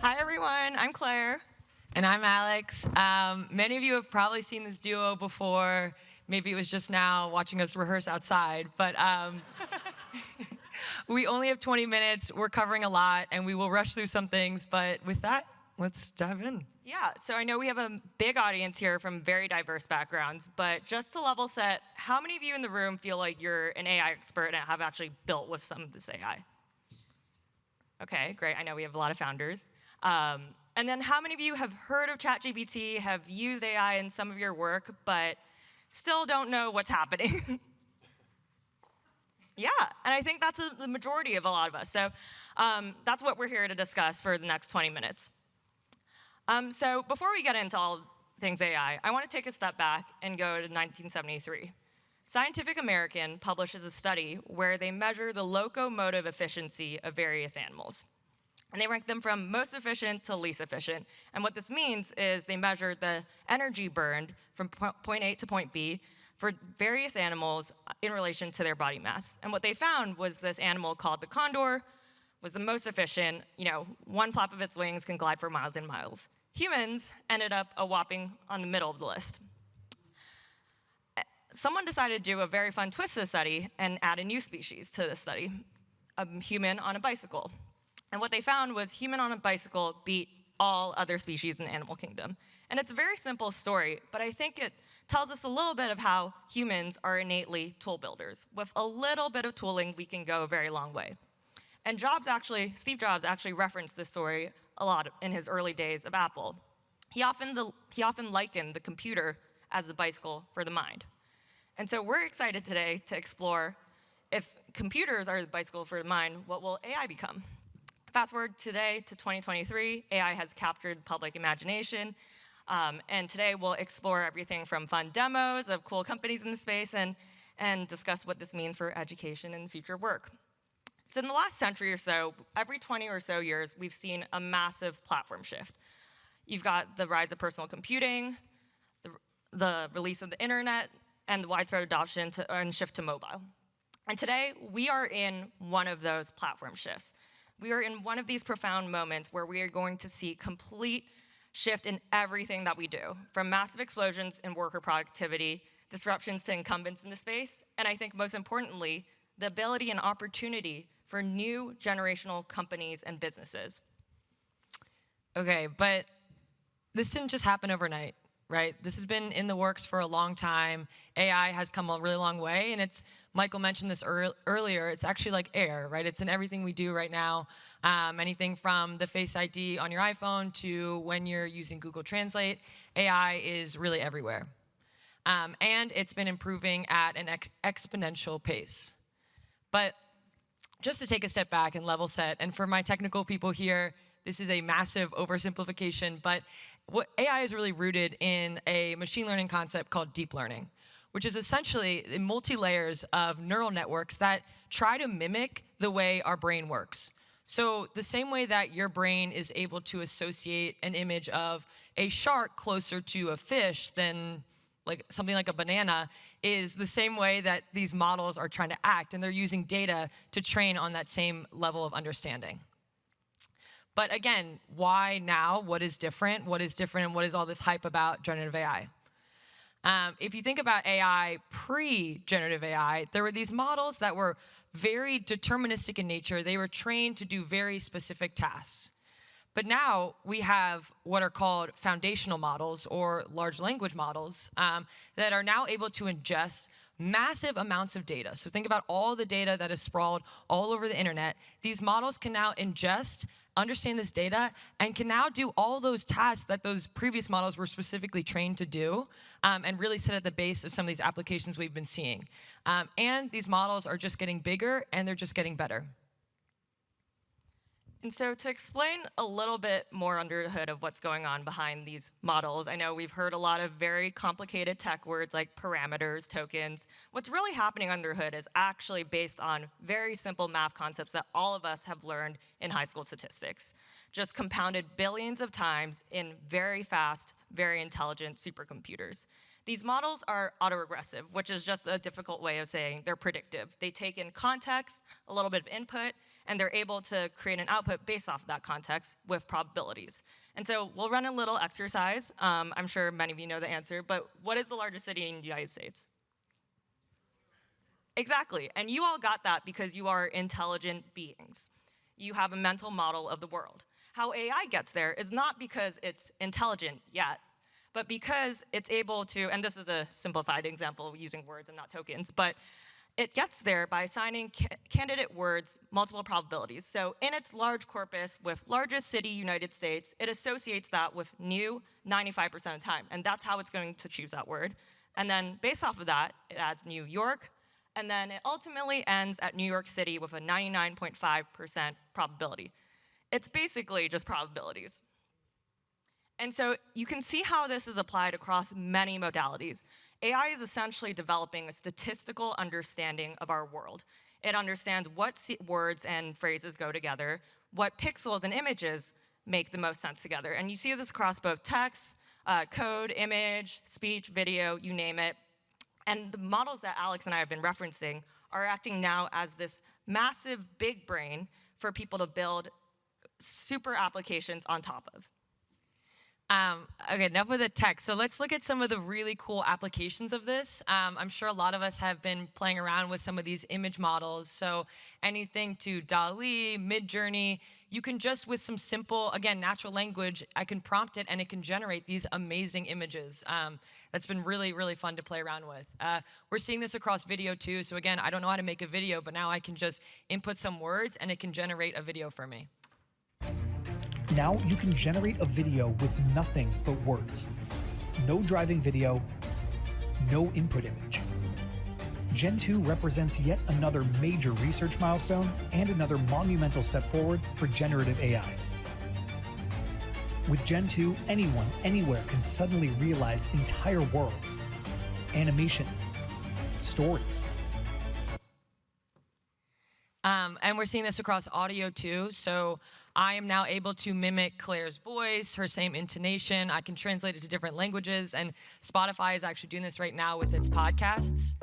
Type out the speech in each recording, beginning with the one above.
Hi, everyone. I'm Claire. And I'm Alex. Many of you have probably seen this duo before. Maybe it was just now watching us rehearse outside. But we only have 20 minutes. We're covering a lot, and we will rush through some things. But with that, let's dive in. Yeah, so I know we have a big audience here from very diverse backgrounds, but just to level set, how many of you in the room feel like you're an AI expert and have actually built with some of this AI? Okay, great. I know we have a lot of founders. And then how many of you have heard of ChatGPT, have used AI in some of your work, but still don't know what's happening? Yeah, and I think that's the majority of a lot of us. So that's what we're here to discuss for the next 20 minutes. So before we get into all things AI, I want to take a step back and go to 1973. Scientific American publishes a study where they measure the locomotive efficiency of various animals. And they rank them from most efficient to least efficient. And what this means is they measure the energy burned from point A to point B for various animals in relation to their body mass. And what they found was this animal called the condor was the most efficient. One flap of its wings can glide for miles and miles. Humans ended up a whopping on the middle of the list. Someone decided to do a very fun twist to the study and add a new species to the study, a human on a bicycle. And what they found was human on a bicycle beat all other species in the animal kingdom. And it's a very simple story, but I think it tells us a little bit of how humans are innately tool builders. With a little bit of tooling, we can go a very long way. And Steve Jobs actually referenced this story a lot in his early days of Apple. He often likened the computer as the bicycle for the mind. And so we're excited today to explore if computers are the bicycle for the mind, what will AI become? Fast forward today to 2023, AI has captured public imagination. And today we'll explore everything from fun demos of cool companies in the space and discuss what this means for education and future work. So in the last century or so, every 20 or so years, we've seen a massive platform shift. You've got the rise of personal computing, the release of the internet, and the widespread adoption and shift to mobile. And today, we are in one of those platform shifts. We are in one of these profound moments where we are going to see complete shift in everything that we do, from massive explosions in worker productivity, disruptions to incumbents in the space, and I think most importantly, the ability and opportunity for new generational companies and businesses. Okay, but this didn't just happen overnight, right? This has been in the works for a long time. AI has come a really long way, and Michael mentioned this earlier, it's actually like air, right? It's in everything we do right now. Anything from the Face ID on your iPhone to when you're using Google Translate, AI is really everywhere. And it's been improving at an exponential pace. But just to take a step back and level set, and for my technical people here, this is a massive oversimplification, but what AI is really rooted in a machine learning concept called deep learning, which is essentially multi-layers of neural networks that try to mimic the way our brain works. So the same way that your brain is able to associate an image of a shark closer to a fish than something like a banana is the same way that these models are trying to act, and they're using data to train on that same level of understanding. But again, why now? What is different? What is different, and what is all this hype about generative AI? If you think about AI pre-generative AI, there were these models that were very deterministic in nature. They were trained to do very specific tasks. But now we have what are called foundational models or large language models that are now able to ingest massive amounts of data. So think about all the data that is sprawled all over the internet. These models can now ingest, understand this data, and can now do all those tasks that those previous models were specifically trained to do and really sit at the base of some of these applications we've been seeing. And these models are just getting bigger, and they're just getting better. And so to explain a little bit more under the hood of what's going on behind these models, I know we've heard a lot of very complicated tech words like parameters, tokens. What's really happening under the hood is actually based on very simple math concepts that all of us have learned in high school statistics, just compounded billions of times in very fast, very intelligent supercomputers. These models are autoregressive, which is just a difficult way of saying they're predictive. They take in context, a little bit of input, and they're able to create an output based off of that context with probabilities. And so we'll run a little exercise. I'm sure many of you know the answer, but what is the largest city in the United States? Exactly, and you all got that because you are intelligent beings. You have a mental model of the world. How AI gets there is not because it's intelligent yet, but because it's able to, and this is a simplified example using words and not tokens, but it gets there by assigning candidate words multiple probabilities. So in its large corpus with largest city, United States, it associates that with new 95% of the time, and that's how it's going to choose that word. And then based off of that, it adds New York, and then it ultimately ends at New York City with a 99.5% probability. It's basically just probabilities. And so you can see how this is applied across many modalities. AI is essentially developing a statistical understanding of our world. It understands what words and phrases go together, what pixels and images make the most sense together. And you see this across both text, code, image, speech, video, you name it. And the models that Alex and I have been referencing are acting now as this massive big brain for people to build super applications on top of. Okay, enough with the tech. So let's look at some of the really cool applications of this. I'm sure a lot of us have been playing around with some of these image models. So anything to DALL-E, Midjourney, you can just with some simple, again, natural language, I can prompt it and it can generate these amazing images. That's been really, really fun to play around with. We're seeing this across video too. So again, I don't know how to make a video, but now I can just input some words and it can generate a video for me. Now you can generate a video with nothing but words. No driving video, no input image. Gen 2 represents yet another major research milestone and another monumental step forward for generative AI. With Gen 2, anyone, anywhere can suddenly realize entire worlds, animations, stories. And we're seeing this across audio too. So I am now able to mimic Claire's voice, her same intonation. I can translate it to different languages, and Spotify is actually doing this right now with its podcasts.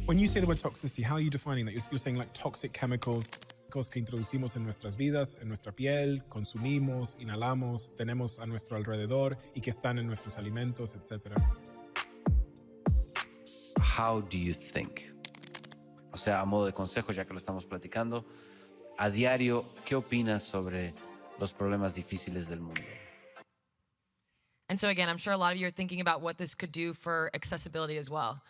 When you say the word toxicity, how are you defining that? You're saying like toxic chemicals que introducimos en nuestras vidas, en nuestra piel, consumimos, inhalamos, tenemos a nuestro alrededor y que están en nuestros alimentos, etc. How do you think? O sea, a modo de consejo, ya que lo estamos platicando, a diario, ¿qué opinas sobre los problemas difíciles del mundo? And so again, I'm sure a lot of you are thinking about what this could do for accessibility as well.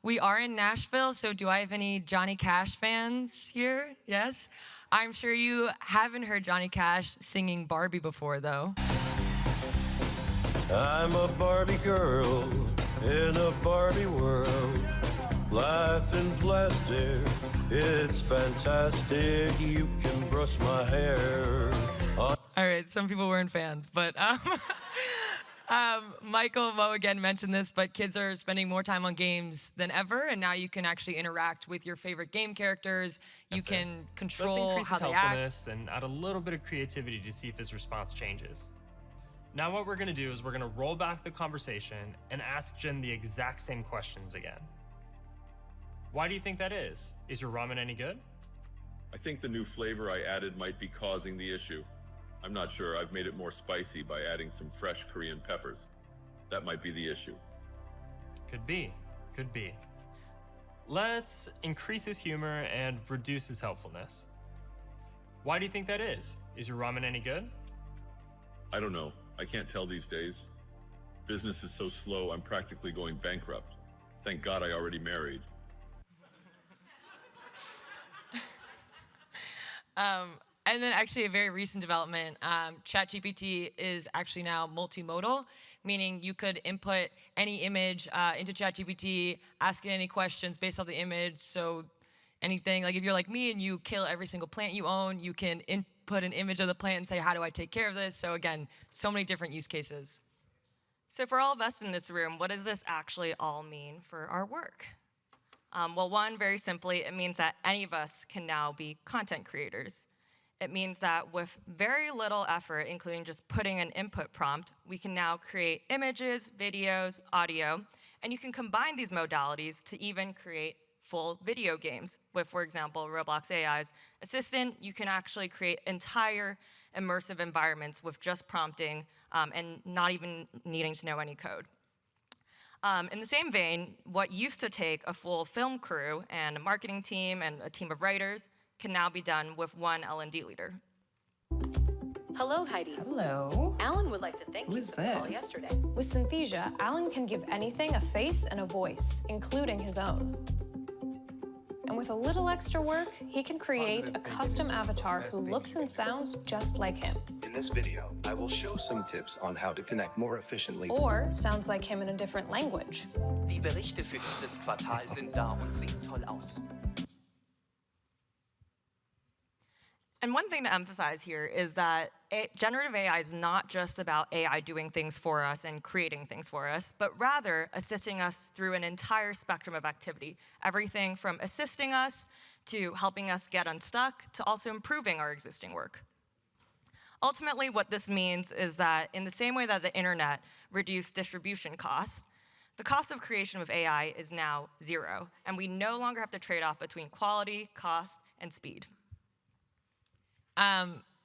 We are in Nashville, so do I have any Johnny Cash fans here? Yes? I'm sure you haven't heard Johnny Cash singing Barbie before, though. I'm a Barbie girl in a Barbie world. Life in plastic, it's fantastic. You can brush my hair. All right, some people weren't fans, but Michael Mo again mentioned this, but kids are spending more time on games than ever, and now you can actually interact with your favorite game characters. You can control how they act. And add a little bit of creativity to see if his response changes. Now what we're gonna do is we're gonna roll back the conversation and ask Jen the exact same questions again. Why do you think that is? Is your ramen any good? I think the new flavor I added might be causing the issue. I'm not sure. I've made it more spicy by adding some fresh Korean peppers. That might be the issue. Could be, could be. Let's increase his humor and reduce his helpfulness. Why do you think that is? Is your ramen any good? I don't know. I can't tell these days. Business is so slow, I'm practically going bankrupt. Thank God I already married. And then actually a very recent development, ChatGPT is actually now multimodal, meaning you could input any image into ChatGPT, ask it any questions based off the image. So anything, like if you're like me and you kill every single plant you own, you can input an image of the plant and say, how do I take care of this? So again, so many different use cases. So for all of us in this room, what does this actually all mean for our work? Well, one, very simply, it means that any of us can now be content creators. It means that with very little effort, including just putting an input prompt, we can now create images, videos, audio, and you can combine these modalities to even create full video games. With, for example, Roblox AI's assistant, you can actually create entire immersive environments with just prompting and not even needing to know any code. In the same vein, what used to take a full film crew and a marketing team and a team of writers can now be done with one L&D leader. Hello, Heidi. Hello. Alan would like to thank you is for the call this? yesterday. With Synthesia, Alan can give anything a face and a voice, including his own. And with a little extra work, he can create a custom avatar who looks and sounds just like him. In this video, I will show some tips on how to connect more efficiently. Or sounds like him in a different language. Die Berichte für dieses Quartal sind da und sehen toll aus. And one thing to emphasize here is that generative AI is not just about AI doing things for us and creating things for us, but rather assisting us through an entire spectrum of activity. Everything from assisting us to helping us get unstuck to also improving our existing work. Ultimately, what this means is that in the same way that the internet reduced distribution costs, the cost of creation with AI is now zero, and we no longer have to trade off between quality, cost, and speed.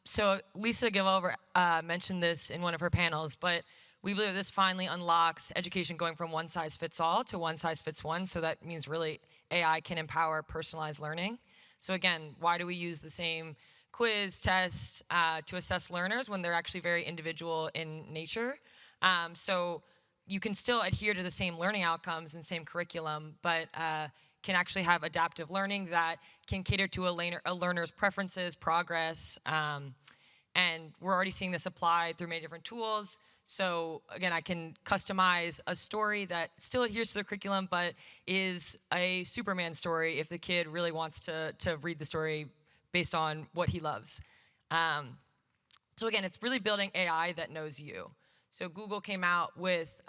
So Lisa Givover mentioned this in one of her panels, but we believe this finally unlocks education going from one size fits all to one size fits one. So that means really AI can empower personalized learning. So again, why do we use the same quiz, test to assess learners when they're actually very individual in nature? So you can still adhere to the same learning outcomes and same curriculum, but can actually have adaptive learning that can cater to a learner's preferences, progress, and we're already seeing this applied through many different tools. So again, I can customize a story that still adheres to the curriculum, but is a Superman story if the kid really wants to read the story based on what he loves. So again, it's really building AI that knows you. So Google came out with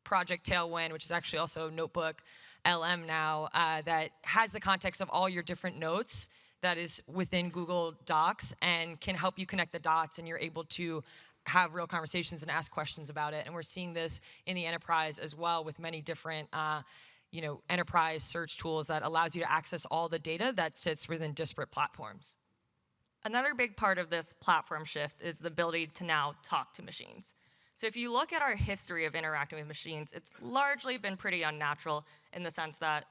Project Tailwind, which is actually also Notebook LM now, that has the context of all your different notes that is within Google Docs and can help you connect the dots, and you're able to have real conversations and ask questions about it. And we're seeing this in the enterprise as well with many different enterprise search tools that allows you to access all the data that sits within disparate platforms. Another big part of this platform shift is the ability to now talk to machines. So if you look at our history of interacting with machines, it's largely been pretty unnatural in the sense that,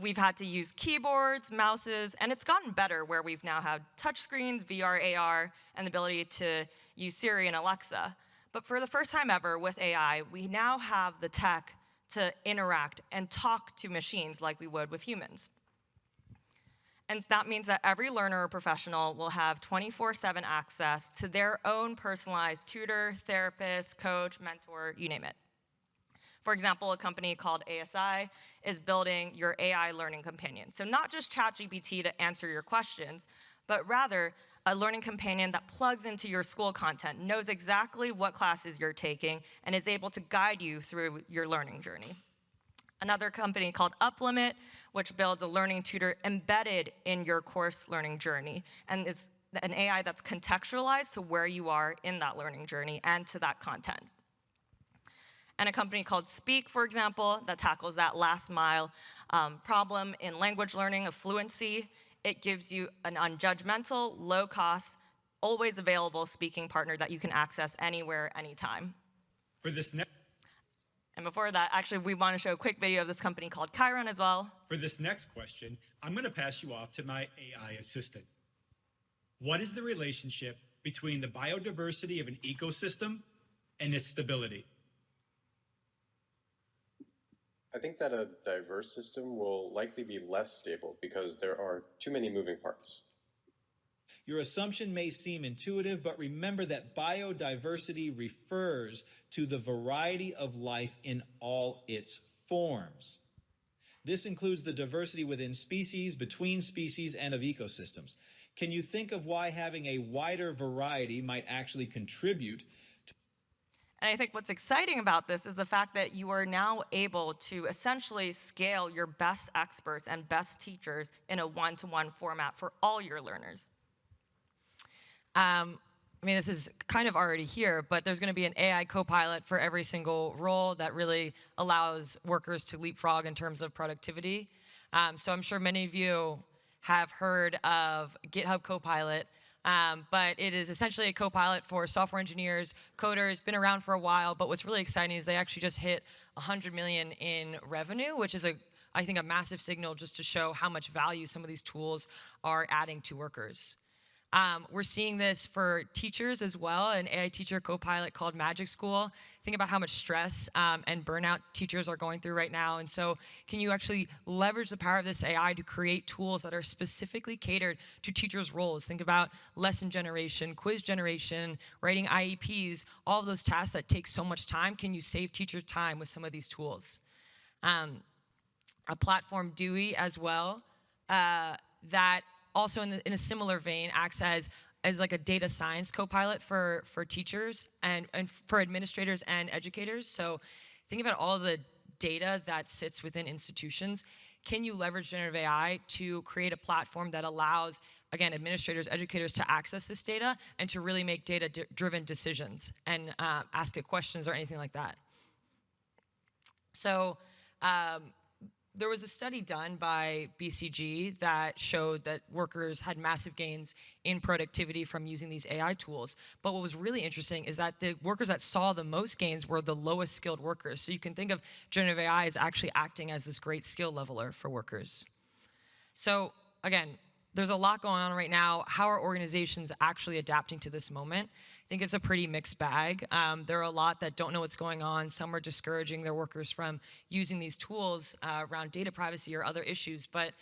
we've had to use keyboards, mouses, and it's gotten better where we've now had touchscreens, VR, AR, and the ability to use Siri and Alexa. But for the first time ever with AI, we now have the tech to interact and talk to machines like we would with humans. And that means that every learner or professional will have 24/7 access to their own personalized tutor, therapist, coach, mentor, you name it. For example, a company called ASI is building your AI learning companion. So not just ChatGPT to answer your questions, but rather a learning companion that plugs into your school content, knows exactly what classes you're taking, and is able to guide you through your learning journey. Another company called UpLimit, which builds a learning tutor embedded in your course learning journey. And it's an AI that's contextualized to where you are in that learning journey and to that content. And a company called Speak, for example, that tackles that last mile problem in language learning of fluency. It gives you an unjudgmental, low cost, always available speaking partner that you can access anywhere, anytime. And before that, actually, we want to show a quick video of this company called Chiron as well. For this next question, I'm going to pass you off to my AI assistant. What is the relationship between the biodiversity of an ecosystem and its stability? I think that a diverse system will likely be less stable because there are too many moving parts. Your assumption may seem intuitive, but remember that biodiversity refers to the variety of life in all its forms. This includes the diversity within species, between species, and of ecosystems. Can you think of why having a wider variety might actually contribute to... And I think what's exciting about this is the fact that you are now able to essentially scale your best experts and best teachers in a one-to-one format for all your learners. I mean, this is kind of already here, but there's going to be an AI co-pilot for every single role that really allows workers to leapfrog in terms of productivity. So I'm sure many of you have heard of GitHub Copilot, but it is essentially a co-pilot for software engineers, coders, been around for a while, but what's really exciting is they actually just hit 100 million in revenue, which is, I think, a massive signal just to show how much value some of these tools are adding to workers. We're seeing this for teachers as well, an AI teacher co-pilot called Magic School. Think about how much stress and burnout teachers are going through right now. And so can you actually leverage the power of this AI to create tools that are specifically catered to teachers' roles? Think about lesson generation, quiz generation, writing IEPs, all of those tasks that take so much time. Can you save teachers time with some of these tools? A platform, Dewey, as well, that also in a similar vein acts as like a data science co-pilot for teachers and for administrators and educators. So think about all the data that sits within institutions. Can you leverage generative AI to create a platform that allows, again, administrators, educators to access this data and to really make data-driven decisions and ask it questions or anything like that? So there was a study done by BCG that showed that workers had massive gains in productivity from using these AI tools. But what was really interesting is that the workers that saw the most gains were the lowest skilled workers. So you can think of generative AI as actually acting as this great skill leveler for workers. So again, there's a lot going on right now. How are organizations actually adapting to this moment? I think it's a pretty mixed bag. There are a lot that don't know what's going on. Some are discouraging their workers from using these tools around data privacy or other issues. But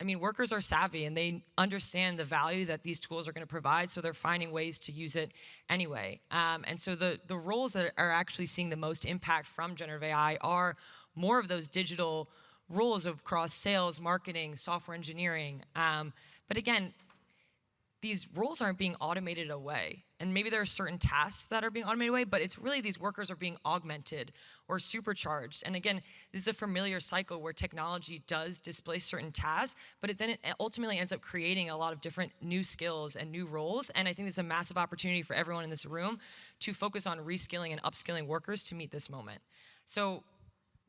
I mean, workers are savvy and they understand the value that these tools are going to provide, so they're finding ways to use it anyway. And so the roles that are actually seeing the most impact from generative AI are more of those digital roles of cross sales, marketing, software engineering. But again, these roles aren't being automated away. And maybe there are certain tasks that are being automated away, but it's really these workers are being augmented or supercharged. And again, this is a familiar cycle where technology does displace certain tasks, but it ultimately ends up creating a lot of different new skills and new roles. And I think it's a massive opportunity for everyone in this room to focus on reskilling and upskilling workers to meet this moment. So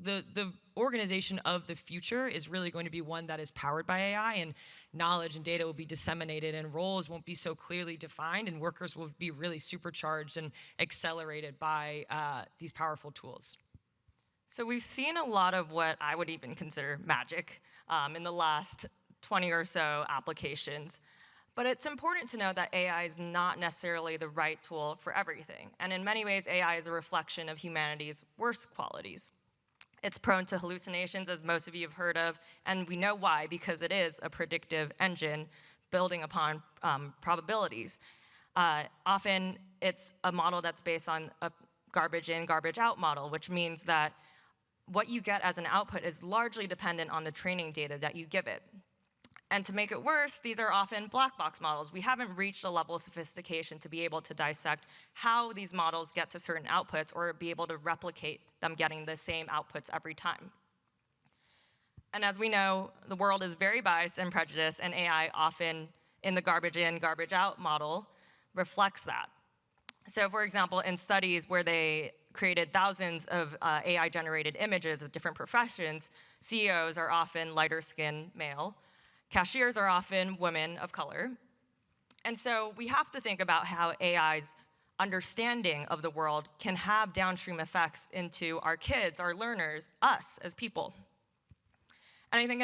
the organization of the future is really going to be one that is powered by AI, and knowledge and data will be disseminated and roles won't be so clearly defined, and workers will be really supercharged and accelerated by these powerful tools. So we've seen a lot of what I would even consider magic in the last 20 or so applications. But it's important to know that AI is not necessarily the right tool for everything. And in many ways, AI is a reflection of humanity's worst qualities. It's prone to hallucinations, as most of you have heard of, and we know why, because it is a predictive engine building upon probabilities. Often, it's a model that's based on a garbage in, garbage out model, which means that what you get as an output is largely dependent on the training data that you give it. And to make it worse, these are often black box models. We haven't reached a level of sophistication to be able to dissect how these models get to certain outputs or be able to replicate them getting the same outputs every time. And as we know, the world is very biased and prejudiced, and AI often, in the garbage in, garbage out model, reflects that. So for example, in studies where they created thousands of AI-generated images of different professions, CEOs are often lighter-skinned male, cashiers are often women of color. And so we have to think about how AI's understanding of the world can have downstream effects into our kids, our learners, us as people. And I think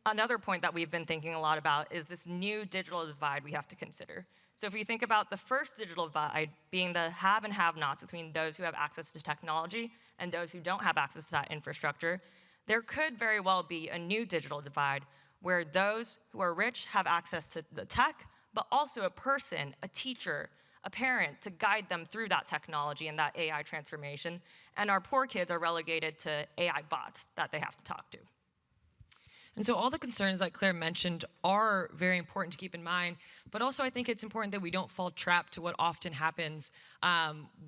another point that we've been thinking a lot about is this new digital divide we have to consider. So if we think about the first digital divide being the have and have-nots between those who have access to technology and those who don't have access to that infrastructure, there could very well be a new digital divide where those who are rich have access to the tech, but also a person, a teacher, a parent to guide them through that technology and that AI transformation, and our poor kids are relegated to AI bots that they have to talk to. And so all the concerns that Claire mentioned are very important to keep in mind, but also I think it's important that we don't fall trapped to what often happens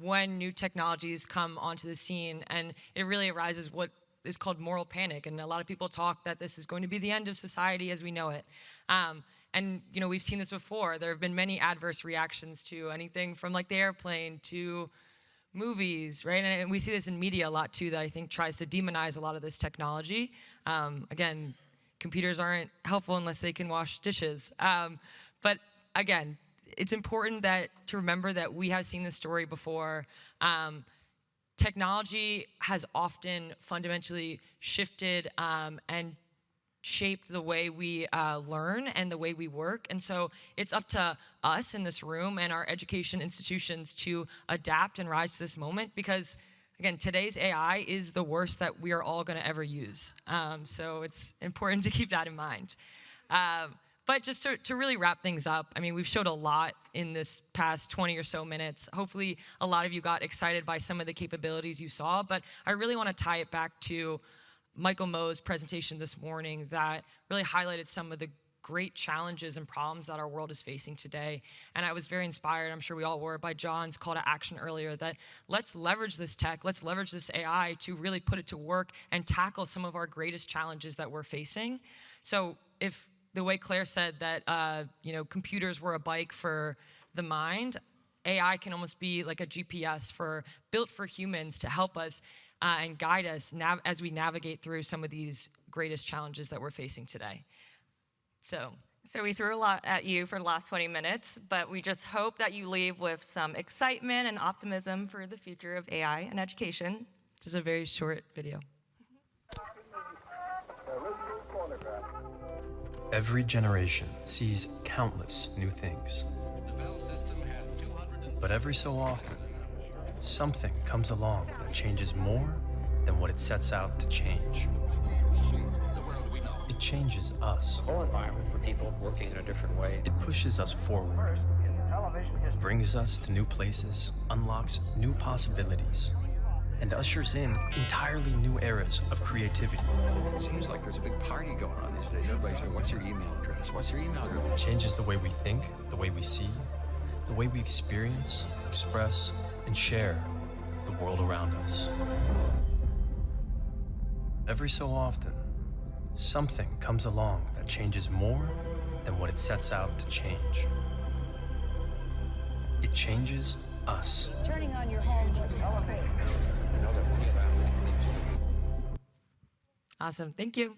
when new technologies come onto the scene, and it really arises what is called moral panic. And a lot of people talk that this is going to be the end of society as we know it. And you know, we've seen this before. There have been many adverse reactions to anything from like the airplane to movies, right? And we see this in media a lot too, that I think tries to demonize a lot of this technology. Again, computers aren't helpful unless they can wash dishes. But again, it's important to remember that we have seen this story before. Technology has often fundamentally shifted and shaped the way we learn and the way we work. And so it's up to us in this room and our education institutions to adapt and rise to this moment, because again, today's AI is the worst that we are all going to ever use. So it's important to keep that in mind. But just to really wrap things up, I mean, we've showed a lot in this past 20 or so minutes. Hopefully, a lot of you got excited by some of the capabilities you saw, but I really want to tie it back to Michael Moe's presentation this morning that really highlighted some of the great challenges and problems that our world is facing today. And I was very inspired, I'm sure we all were, by John's call to action earlier that let's leverage this tech, let's leverage this AI to really put it to work and tackle some of our greatest challenges that we're facing. So if the way Claire said that computers were a bike for the mind, AI can almost be like a GPS built for humans to help us and guide us as we navigate through some of these greatest challenges that we're facing today. So we threw a lot at you for the last 20 minutes, but we just hope that you leave with some excitement and optimism for the future of AI and education. Just a very short video. Every generation sees countless new things. But every so often, something comes along that changes more than what it sets out to change. It changes us. The whole environment for people working in a different way. It pushes us forward. Brings us to new places, unlocks new possibilities, and ushers in entirely new eras of creativity. It seems like there's a big party going on these days. Everybody's saying, what's your email address? What's your email address? It changes the way we think, the way we see, the way we experience, express, and share the world around us. Every so often, something comes along that changes more than what it sets out to change. It changes us. Turning on your home elevator. Awesome. Thank you.